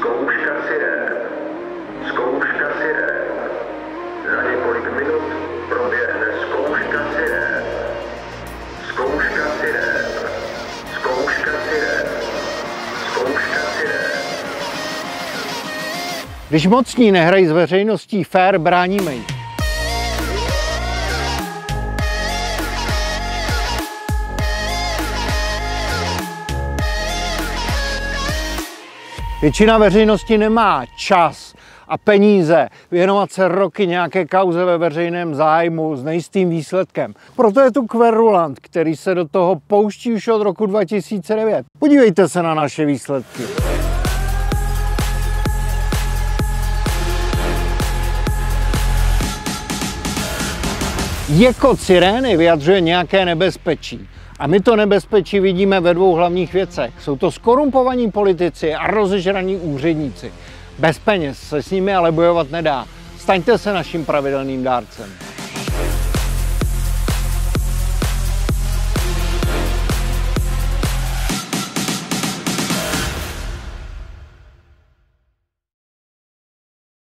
Zkouška sirén. Zkouška sirén. Za několik minut proběhne zkouška sirén. Zkouška sirén. Zkouška sirén. Zkouška sirén. Když mocní nehrají s veřejností fér, bráníme jich. Většina veřejnosti nemá čas a peníze věnovat se roky nějaké kauze ve veřejném zájmu s nejistým výsledkem. Proto je tu Kverulant, který se do toho pouští už od roku 2009. Podívejte se na naše výsledky. Jekot sirény vyjadřuje nějaké nebezpečí. A my to nebezpečí vidíme ve dvou hlavních věcech. Jsou to zkorumpovaní politici a rozežraní úředníci. Bez peněz se s nimi ale bojovat nedá. Staňte se naším pravidelným dárcem.